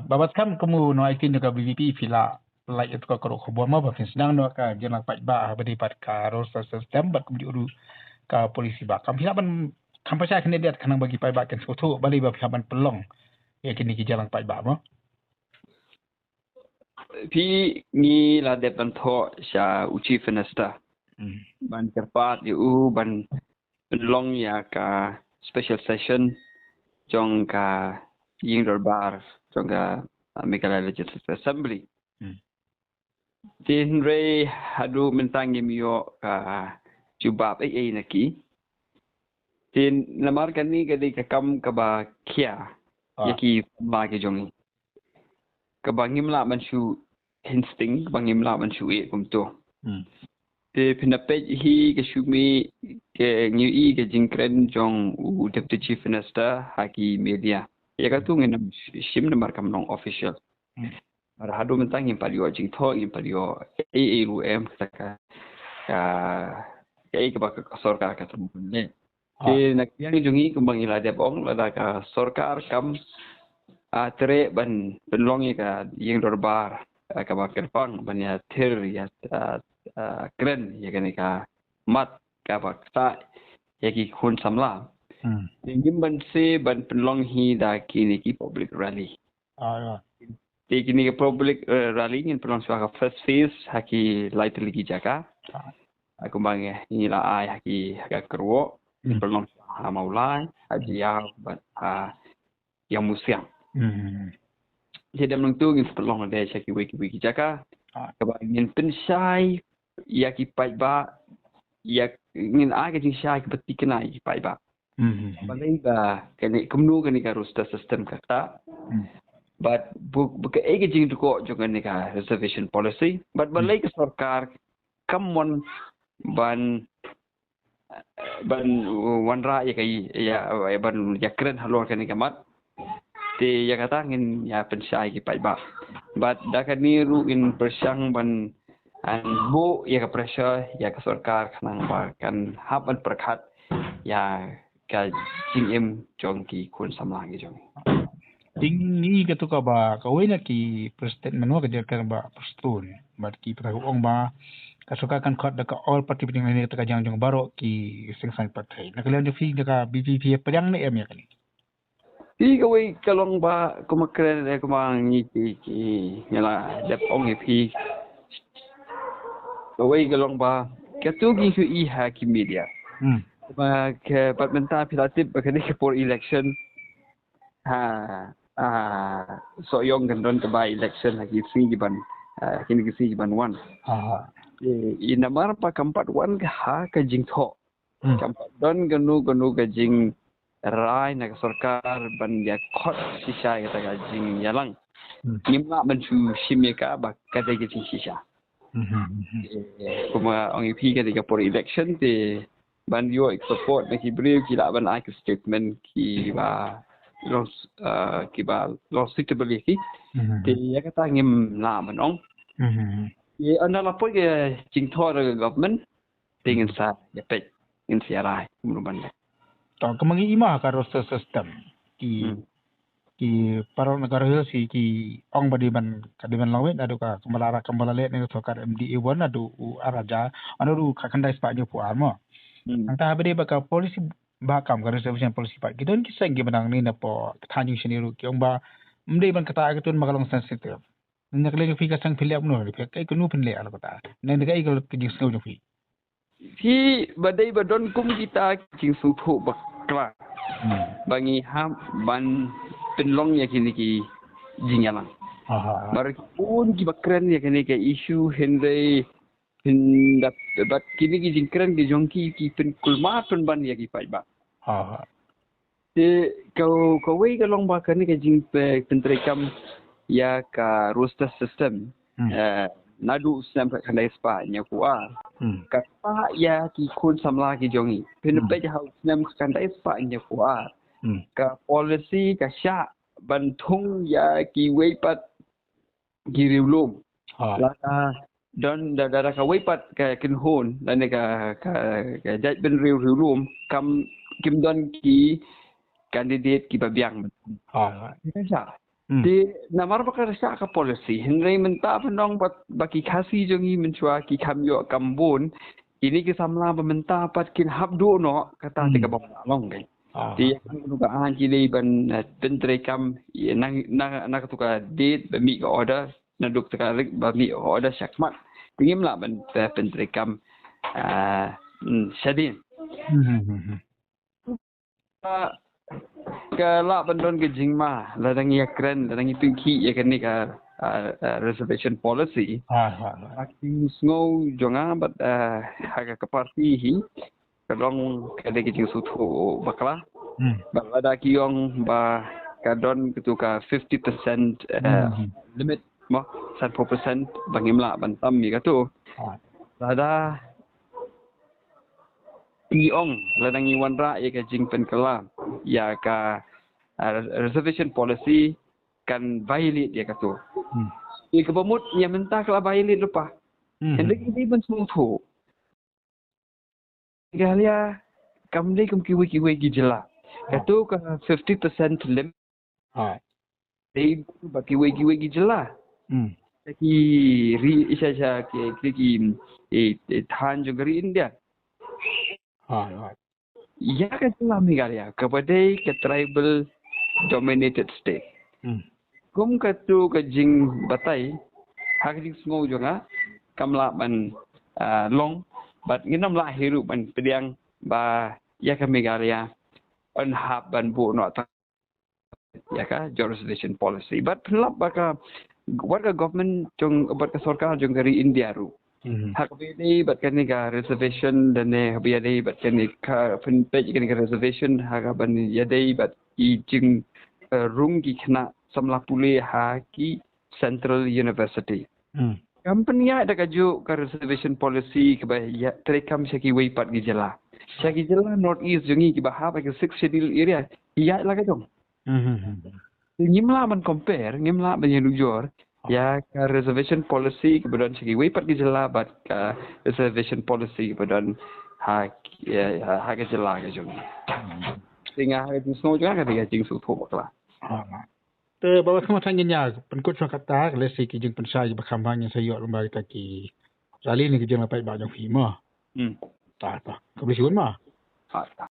babat kam kamu no itin ka VPP fila like itu ka khobor ma ba fin sedang no ka jenak pat ba beri pat ka roster system bat kum diuru ka polisi ba kam fila ban kam pasal kena dia kanang bagi pai ba kan soto bali ba fiaban pelong ya kini ki jalan pai ba mo พี่นี่ละเด็บบันทอชาอุชิฟินสตาบันกระปาดอยู่บันเป็นลองยากา special session จงกายิงดอร์บาร์จงกา Meghalaya Legislative Assembly ที่เรย์ฮัดูมันตั้งยิมโยกาจูบาบเอนักกี้ที่ละมาร์กันนี้ก็ได้กำกับบาเขียยากีมาเกจงKabangim la manchu instinct kabangim la manchu kumto te pinapej hi ke shumi ke nyu I ke jingkren jong u deputy chief minister haki media ya ka tu ngin shim namar kam long official ar hadu mentang im palio jing tho im palio rum ka ka ba ka sarkar ka tumbne te nak yang jongi kumbang ila de bong la ka sarkar kam tere ban penlongi ka yeng dorbar ka bakar pang ban ya ter ya kren ya kan ka mat ka bakta ya ki khun samla ngim ban se ban penlong hi da kini ki public rally te kini ki public rally ngin penlong sa first phase haki lightly ki jaka aku bang ya ni la ai haki ka kro penlong ha maulai ajia ban yang musiam Jadi dalam tu ingin pelong ada cakap wiki jaka. Kalau ingin pensai, ia kipai ba, ia ingin agak jing sai kepeti kena kipai ba. Balai ba, kena kemnu kena karusta sistem kata. But bukan agak jing tu kok jangan ni ka reservation policy. But balai ke sarkar, kamu ban wanra ya kai ya ban ya keren halor kena kamat. Ti ya kata ngin ya pensai ki pai ba but da kan ni ru in persang ban an bu ya ka pressure ya ka sarkar kanang ba kan hab an perkhat ya ka jingem jong ki kun samlang ki jong ting ni ka tu ka ba ka wena ki president manwa ka jer ba pastun bat ki pra ong ba ka suka kan khot da ka all party meeting ni ta ka jang jong baro ki sing sang pathai na ka le fi da ka BPP padang ni em ya kan Pi kawai kalong ba kumakren kumang ni ki ngala dep ong pi kawai kalong ba katugi ku I ha ki media ba ke patmenta pilatip ba kani for election so yong kan don ka ba election lagi si ban kini ki si ban wan inamar pa kampat wan ha ka jingtho kampat don ganu ka jing Rai nak sarkar ban dia khot sisa kata gajing yalang nimla bantu simeka ba kata gajing sisa kuma ang ipi kata for election te ban yo support na ki brief ki la ban ai statement ki ba los suitable ki te ya kata ngim la manong ye andala po ke jing thor government dengan sa ya pe in siarai muluban Tau kemangi ima ka roster system ki paro negara si ki ong badi ban kadiban lawet adu ka kembala let ni sokar MDA wan adu araja anu ka kandai spa nyu pu armo anta bade ba ka policy ba kam ka reservation policy pa kidon ki seng gi benang ni na po thanyu siniru ki ong ba mde ban kata agutun magalong sensitive nek le fi ka sang philep no ri kai kunu pin le ala kata nek kai ka ki jing sngau fi Fi badai badon kum kita jing su thu bakla bangi ham ban penlong ya kini ki jingalang bar pun ki bakren ya kini ke issue hendai hindat bat kini ki jingkren ki jongki ki pen kulma pen ban ya ki pai ba te kau wei ka long ba kani ke jing pe pentrekam ya ka roster system nadu sem ka kandai spa nya kuwa ka pa ya ki kun samla ki jongi pin pe ha sem ka kandai spa nya kuwa ka policy ka sha bantung ya ki weipat ki riulum la don da ka weipat ka kin hon la ne ka jaj ben riulum kam kim don ki candidate ki babiang di namar bakal syak ka policy henry menta pendong baki khasi jongi menchua ki khamyo kambun ini ki samla pementa pat kin habdu no kata te ka bom long kai di ka an ki le ban pentre kam na ka tuka date bami ka order na duk ka rik bami order syakmat tingim la ban pentre kam syadin ke la bandon ke jingma ladang ya kren ladang pynkhih ya kan ni ka reservation policy aki snow jonga bat haga ke parti hi kadong kade ke jing sutu bakla balada ki yong ba kadon ketuka 50% limit mo 1% bangimla bantam mi ka tu lada tiong ladang iwan ra ya ka jing pen kala ya ka reservation policy kan violate ya katu. Ia kebamut yang mentah kala violate lupa. Hendak ini pun semua tu. Galia kamle kiwi gijela. Katu ke 50% limit. Dei baki kiwi gijela. Ki isa ki than jugari India. Ya kan selama galia kepada ke tribal dominated state. Kum katu ke jing batai hak jing semua juga kamla ban long but nginam la hiru ban pediang ba ya ka megalia on hab ban bu no ta ya ka jurisdiction policy but pelap baka warga government jong bat ka sarkar jong dari India ru hak bini bat kan ni ka reservation dan ne biade bat kan ni ka page kan ni reservation hak ban ya dei bat I jing rung ki kena samla pulih haki Central University. Company ada kaju ke reservation policy ke ya terekam syaki weipat gi jela. Syaki jela North East jungi ki bahap ke 6 schedule area. Iya lah kajong. Ngimla man compare, ngimla ban jujur ya ke reservation policy ke badan syaki weipat gi jela but ke reservation policy ke badan hak ke jela kajong. Sehingga hari semua juga kan jing sutu bakla. Bawa sama tanya penkut surat kata lesi ki jeng pensai berkambang yang saya lomba kita ki rali ni ki jeng lapai ba jong fi ma. Ta. Kau beli siun ma? Ta.